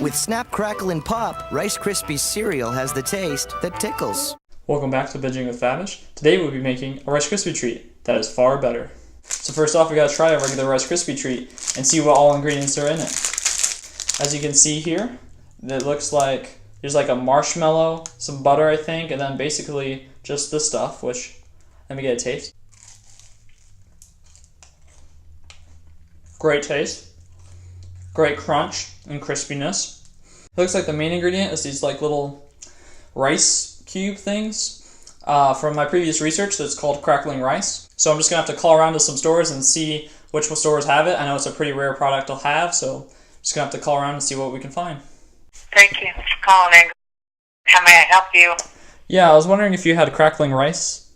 With Snap, Crackle, and Pop, Rice Krispie cereal has the taste that tickles. Welcome back to Binging with Fabish. Today we'll be making a Rice Krispie treat that is far better. So first off, we gotta try a regular Rice Krispie treat and see what all ingredients are in it. As you can see here, it looks like there's like a marshmallow, some butter I think, and then basically just this stuff, which, let me get a taste. Great taste. Great crunch and crispiness. It looks like the main ingredient is these like little rice cube things. From my previous research, that's called crackling rice. So I'm just gonna have to call around to some stores and see which stores have it. I know it's a pretty rare product to have, so I'm just gonna have to call around and see what we can find. Thank you for calling. How may I help you? Yeah, I was wondering if you had crackling rice.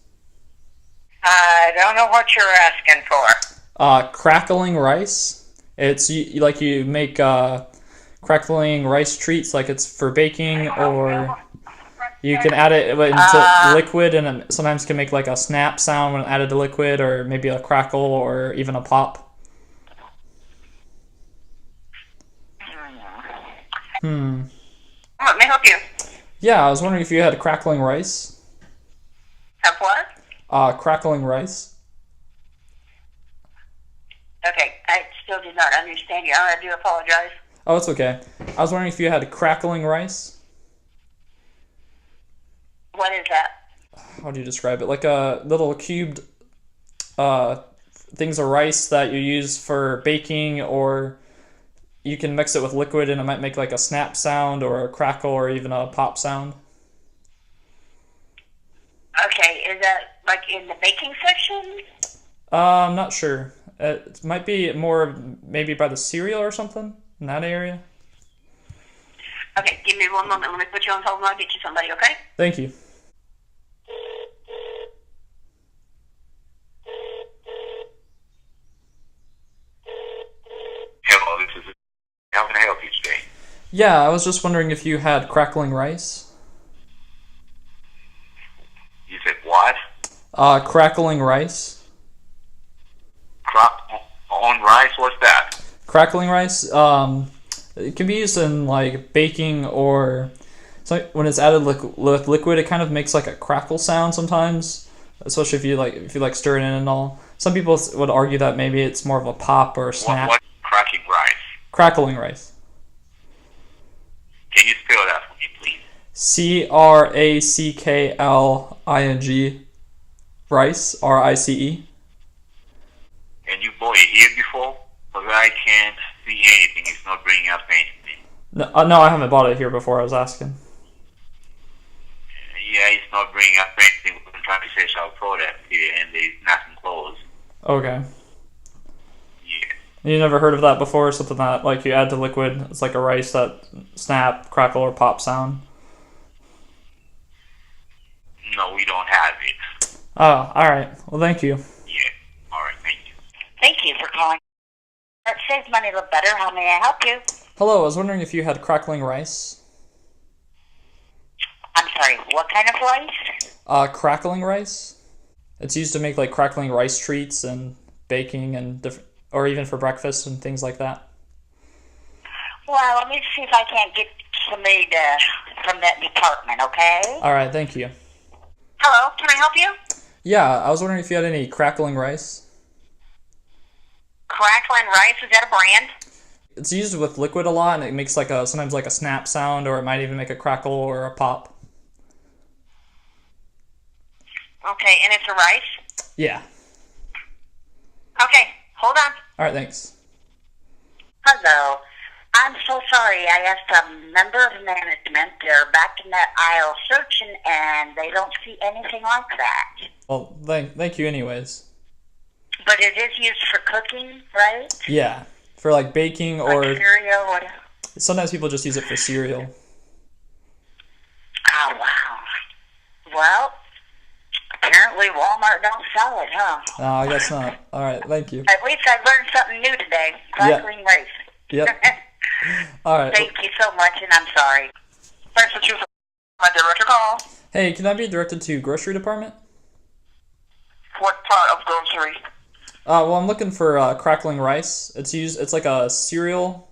I don't know what you're asking for. Crackling rice. It's like you make crackling rice treats, like it's for baking, or you can add it into liquid, and it sometimes can make like a snap sound when added to liquid, or maybe a crackle, or even a pop. Let me help you. Yeah, I was wondering if you had crackling rice. Have what? Crackling rice. Okay, I still do not understand you. I do apologize. Oh, it's okay. I was wondering if you had crackling rice. What is that? How do you describe it? Like a little cubed things of rice that you use for baking, or you can mix it with liquid and it might make like a snap sound or a crackle or even a pop sound. Okay, is that like in the baking section? I'm not sure. It might be more maybe by the cereal or something in that area. Okay, give me one moment. Let me put you on hold and I'll get you somebody, okay? Thank you. Hello, this is. How can I help you today? Yeah, I was just wondering if you had crackling rice. You said what? Crackling rice. On rice? What's that? Crackling rice, it can be used in like baking, or so when it's added with liquid, it kind of makes like a crackle sound sometimes, especially if you like stir it in and all. Some people would argue that maybe it's more of a pop or a snap. What cracking rice? Crackling rice. Can you spell that for me, please? Crackling rice, RICE. And you bought it here before? Because I can't see anything. It's not bringing up anything. No, I haven't bought it here before. I was asking. Yeah, it's not bringing up anything. I'm trying to search our product here, and there's nothing close. Okay. Yeah. You never heard of that before? Something that like you add to liquid, it's like a rice that snap, crackle, or pop sound. No, we don't have it. Oh, all right. Well, thank you. Yeah. All right, thank you. Thank you for calling. That saves money a little better. How may I help you? Hello, I was wondering if you had crackling rice. I'm sorry, what kind of rice? Crackling rice. It's used to make like crackling rice treats and baking and different, or even for breakfast and things like that. Well, let me see if I can't get somebody from that department, okay? All right, thank you. Hello, can I help you? Yeah, I was wondering if you had any crackling rice. Crackling rice, is that a brand? It's used with liquid a lot, and it makes like sometimes like a snap sound, or it might even make a crackle or a pop. Okay, and it's a rice? Yeah. Okay, hold on. All right, thanks. Hello. I'm so sorry. I asked a member of management. They're back in that aisle searching, and they don't see anything like that. Well, thank you anyways. But it is used for cooking, right? Yeah, for like baking or like cereal or... sometimes people just use it for cereal. Oh, wow. Well, apparently Walmart don't sell it, huh? No, I guess not. All right, thank you. At least I learned something new today. Crackling rice. Yep. All right. Thank you so much, and I'm sorry. Thanks for choosing my director call. Hey, can I be directed to grocery department? What part of grocery? Well, I'm looking for crackling rice. It's like a cereal.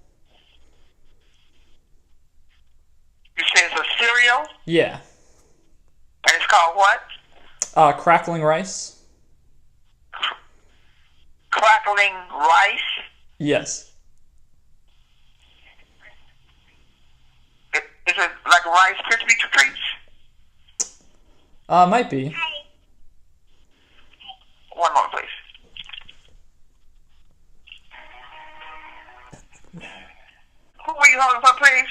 Yeah. And it's called what? Crackling rice. Crackling rice. Yes. Is it like Rice Krispie Treats? Might be. One moment, please. Who were you holding for, please?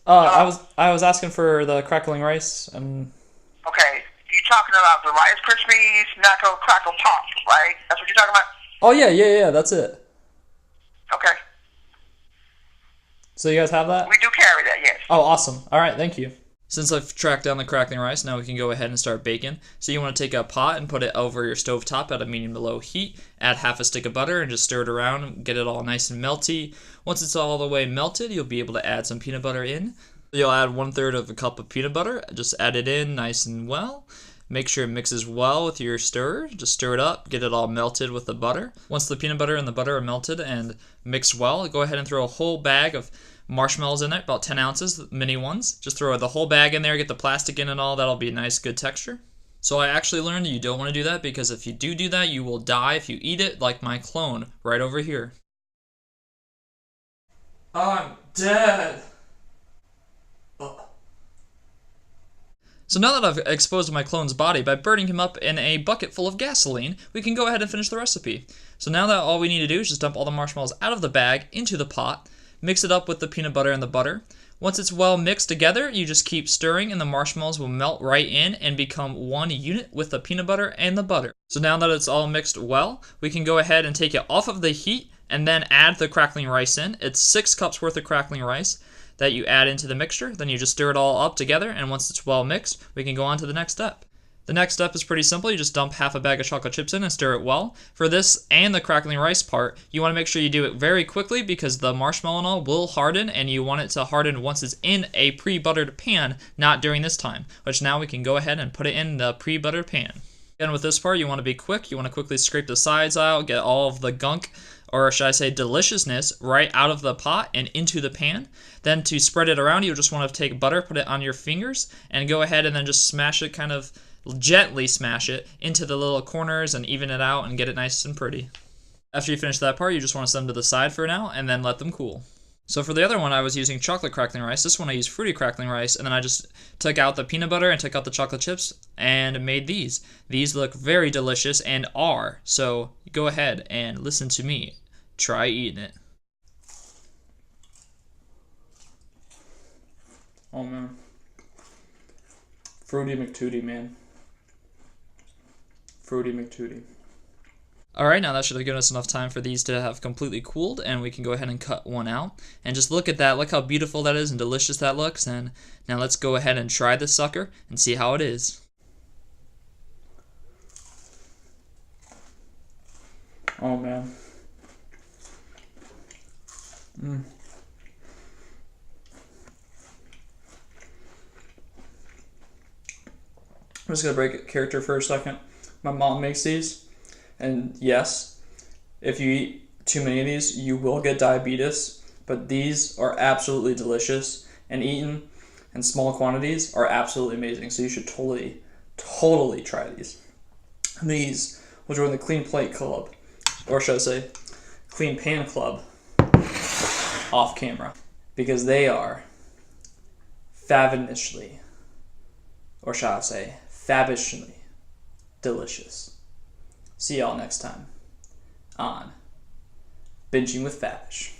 I was asking for the crackling rice and. Okay, you're talking about the Rice Krispies Knuckle Crackle Pop, right? That's what you're talking about? Oh yeah, that's it. Okay. So you guys have that? We do carry that, yes. Oh, awesome. All right, thank you. Since I've tracked down the crackling rice, now we can go ahead and start baking. So you want to take a pot and put it over your stove top at a medium to low heat. Add half a stick of butter and just stir it around and get it all nice and melty. Once it's all the way melted, you'll be able to add some peanut butter in. You'll add 1/3 of a cup of peanut butter. Just add it in nice and well. Make sure it mixes well with your stir. Just stir it up, get it all melted with the butter. Once the peanut butter and the butter are melted and mixed well, go ahead and throw a whole bag of marshmallows in there, about 10 ounces, mini ones. Just throw the whole bag in there, get the plastic in and all. That'll be a nice, good texture. So I actually learned you don't want to do that because if you do that, you will die if you eat it, like my clone right over here. I'm dead. So now that I've exposed my clone's body by burning him up in a bucket full of gasoline, we can go ahead and finish the recipe. So now that all we need to do is just dump all the marshmallows out of the bag into the pot, mix it up with the peanut butter and the butter. Once it's well mixed together, you just keep stirring and the marshmallows will melt right in and become one unit with the peanut butter and the butter. So now that it's all mixed well, we can go ahead and take it off of the heat and then add the crackling rice in. It's 6 cups worth of crackling rice that you add into the mixture. Then you just stir it all up together, and once it's well mixed, we can go on to the next step. The next step is pretty simple. You just dump half a bag of chocolate chips in and stir it well. For this and the crackling rice part, you want to make sure you do it very quickly because the marshmallow and all will harden, and you want it to harden once it's in a pre-buttered pan, not during this time, which now we can go ahead and put it in the pre-buttered pan. Again, with this part, you want to be quick. You want to quickly scrape the sides out, get all of the gunk, or should I say deliciousness, right out of the pot and into the pan. Then to spread it around, you just want to take butter, put it on your fingers, and go ahead and then just smash it, kind of gently smash it into the little corners and even it out and get it nice and pretty. After you finish that part, you just want to set them to the side for now and then let them cool. So for the other one, I was using chocolate crackling rice. This one I used fruity crackling rice, and then I just took out the peanut butter and took out the chocolate chips and made these. These look very delicious and are, so go ahead and listen to me. Try eating it. Oh man. Fruity McTootie, man. Fruity McTootie. Alright, now that should have given us enough time for these to have completely cooled, and we can go ahead and cut one out. And just look at that, look how beautiful that is and delicious that looks. And now let's go ahead and try this sucker and see how it is. Oh man. I'm just gonna break character for a second. My mom makes these, and yes, if you eat too many of these, you will get diabetes, but these are absolutely delicious, and eaten in small quantities are absolutely amazing, so you should totally try these. These will join the Clean Plate Club, or should I say, Clean Pan Club, off camera, because they are fabulously, or shall I say, fabishly delicious. See y'all next time on Binging with Fabish.